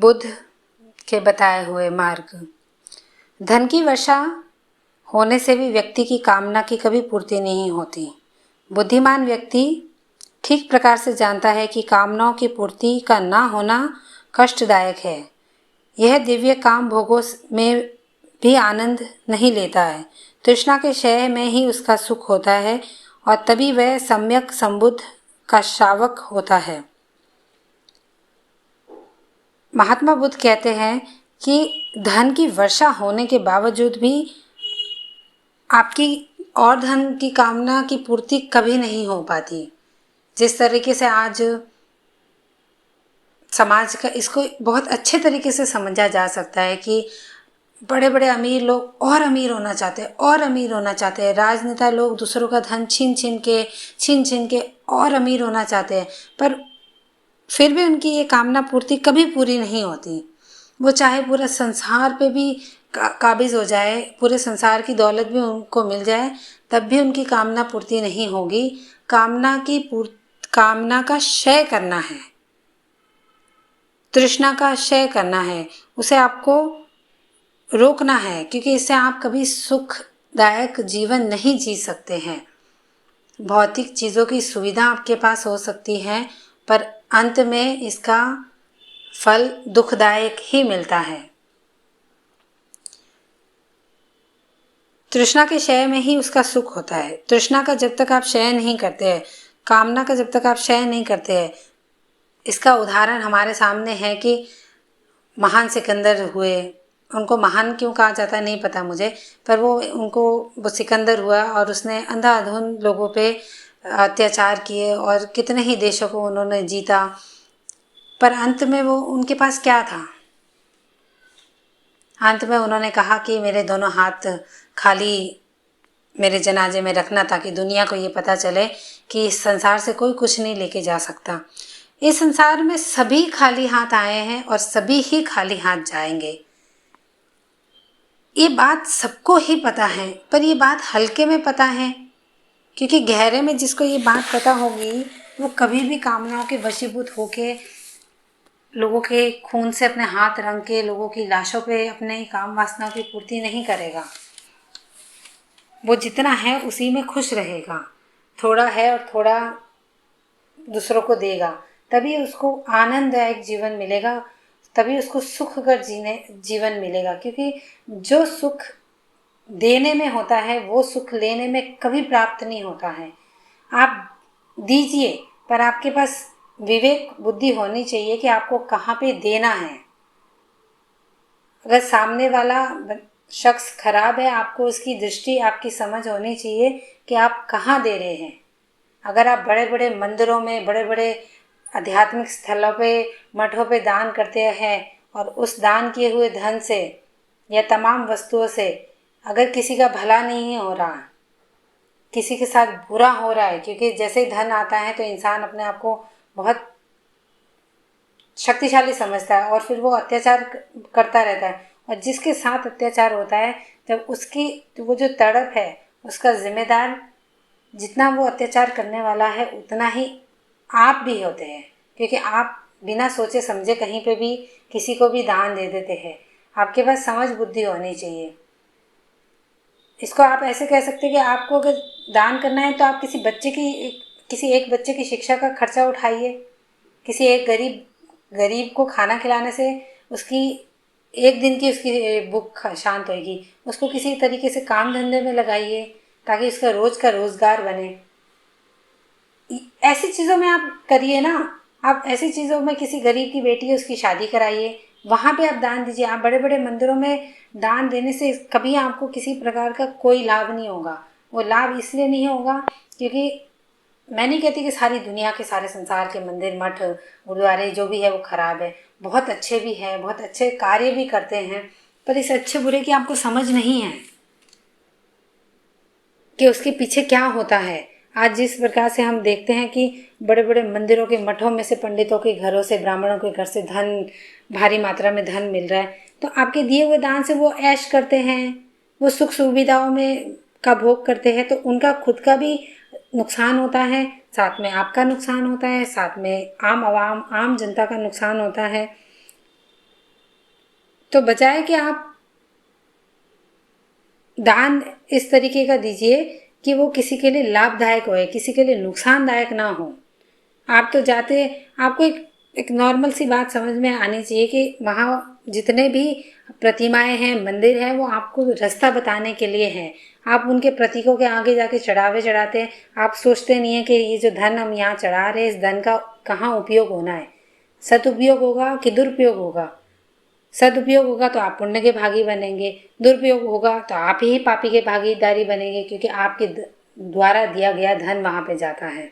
बुद्ध के बताए हुए मार्ग। धन की वर्षा होने से भी व्यक्ति की कामना की कभी पूर्ति नहीं होती। बुद्धिमान व्यक्ति ठीक प्रकार से जानता है कि कामनाओं की पूर्ति का ना होना कष्टदायक है। यह दिव्य काम भोगों में भी आनंद नहीं लेता है। तृष्णा के क्षय में ही उसका सुख होता है और तभी वह सम्यक संबुद्ध का श्रावक होता है। महात्मा बुद्ध कहते हैं कि धन की वर्षा होने के बावजूद भी आपकी और धन की कामना की पूर्ति कभी नहीं हो पाती। जिस तरीके से आज समाज का इसको बहुत अच्छे तरीके से समझा जा सकता है कि बड़े बड़े अमीर लोग और अमीर होना चाहते हैं और अमीर होना चाहते हैं। राजनेता लोग दूसरों का धन छीन छीन के और अमीर होना चाहते हैं, पर फिर भी उनकी ये कामना पूर्ति कभी पूरी नहीं होती। वो चाहे पूरा संसार पे भी काबिज हो जाए, पूरे संसार की दौलत भी उनको मिल जाए, तब भी उनकी कामना पूर्ति नहीं होगी। कामना का क्षय करना है, तृष्णा का क्षय करना है, उसे आपको रोकना है, क्योंकि इससे आप कभी सुखदायक जीवन नहीं जी सकते हैं। भौतिक चीज़ों की सुविधा आपके पास हो सकती है, पर अंत में इसका फल दुखदायक ही मिलता है। तृष्णा के क्षय में ही उसका सुख होता है। तृष्णा का जब तक आप क्षय नहीं करते हैं, कामना का जब तक आप क्षय नहीं करते हैं, इसका उदाहरण हमारे सामने है कि महान सिकंदर हुए। उनको महान क्यों कहा जाता है नहीं पता मुझे, पर वो सिकंदर हुआ और उसने अंधाधुंध लोगों पे अत्याचार किए और कितने ही देशों को उन्होंने जीता, पर अंत में वो उनके पास क्या था? अंत में उन्होंने कहा कि मेरे दोनों हाथ खाली मेरे जनाजे में रखना, ताकि दुनिया को ये पता चले कि इस संसार से कोई कुछ नहीं लेके जा सकता। इस संसार में सभी खाली हाथ आए हैं और सभी ही खाली हाथ जाएंगे। ये बात सबको ही पता है, पर ये बात हल्के में पता है, क्योंकि गहरे में जिसको ये बात पता होगी वो कभी भी कामनाओं के वशीभूत होके, लोगों के खून से अपने हाथ रंग के, लोगों की लाशों पे अपने काम वासनाओं की पूर्ति नहीं करेगा। वो जितना है उसी में खुश रहेगा। थोड़ा है और थोड़ा दूसरों को देगा, तभी उसको आनंददायक जीवन मिलेगा, तभी उसको सुखकर जीवन मिलेगा। क्योंकि जो सुख देने में होता है वो सुख लेने में कभी प्राप्त नहीं होता है। आप दीजिए, पर आपके पास विवेक बुद्धि होनी चाहिए कि आपको कहाँ पे देना है। अगर सामने वाला शख्स खराब है, आपको उसकी दृष्टि, आपकी समझ होनी चाहिए कि आप कहाँ दे रहे हैं। अगर आप बड़े बड़े मंदिरों में, बड़े बड़े आध्यात्मिक स्थलों पे, मठों पे दान करते हैं और उस दान किए हुए धन से या तमाम वस्तुओं से अगर किसी का भला नहीं हो रहा, किसी के साथ बुरा हो रहा है, क्योंकि जैसे ही धन आता है तो इंसान अपने आप को बहुत शक्तिशाली समझता है और फिर वो अत्याचार करता रहता है। और जिसके साथ अत्याचार होता है, जब उसकी वो जो तड़प है, उसका जिम्मेदार जितना वो अत्याचार करने वाला है उतना ही आप भी होते हैं, क्योंकि आप बिना सोचे समझे कहीं पे भी किसी को भी दान दे देते हैं। आपके पास समझ बुद्धि होनी चाहिए। इसको आप ऐसे कह सकते हैं कि आपको अगर दान करना है तो आप किसी एक बच्चे की शिक्षा का खर्चा उठाइए। किसी एक गरीब को खाना खिलाने से उसकी एक दिन की उसकी भूख शांत होगी। उसको किसी तरीके से काम धंधे में लगाइए ताकि उसका रोज का रोजगार बने। ऐसी चीज़ों में आप करिए ना। आप ऐसी चीज़ों में किसी गरीब की बेटी है उसकी शादी कराइए, वहाँ पे आप दान दीजिए। आप बड़े बड़े मंदिरों में दान देने से कभी आपको किसी प्रकार का कोई लाभ नहीं होगा। वो लाभ इसलिए नहीं होगा क्योंकि मैं नहीं कहती कि सारी दुनिया के, सारे संसार के मंदिर, मठ, गुरुद्वारे जो भी है वो खराब है। बहुत अच्छे भी हैं, बहुत अच्छे कार्य भी करते हैं, पर इस अच्छे बुरे की आपको समझ नहीं है कि उसके पीछे क्या होता है। आज जिस प्रकार से हम देखते हैं कि बड़े बड़े मंदिरों के, मठों में से, पंडितों के घरों से, ब्राह्मणों के घर से धन, भारी मात्रा में धन मिल रहा है, तो आपके दिए हुए दान से वो ऐश करते हैं, वो सुख सुविधाओं में का भोग करते हैं, तो उनका खुद का भी नुकसान होता है, साथ में आपका नुकसान होता है, साथ में आम जनता का नुकसान होता है। तो बजाय कि आप दान इस तरीके का दीजिए कि वो किसी के लिए लाभदायक होए, किसी के लिए नुकसानदायक ना हो। आप तो जाते, आपको एक नॉर्मल सी बात समझ में आनी चाहिए कि वहाँ जितने भी प्रतिमाएं हैं, मंदिर हैं, वो आपको रास्ता बताने के लिए हैं। आप उनके प्रतीकों के आगे जाके चढ़ावे चढ़ाते हैं। आप सोचते नहीं है कि ये जो धन हम यहाँ चढ़ा रहे हैं, इस धन का कहाँ उपयोग होना है, सदुपयोग होगा कि दुरुपयोग होगा। सदुपयोग होगा तो आप पुण्य के भागी बनेंगे, दुरुपयोग होगा तो आप ही पापी के भागीदारी बनेंगे, क्योंकि आपके द्वारा दिया गया धन वहाँ पे जाता है।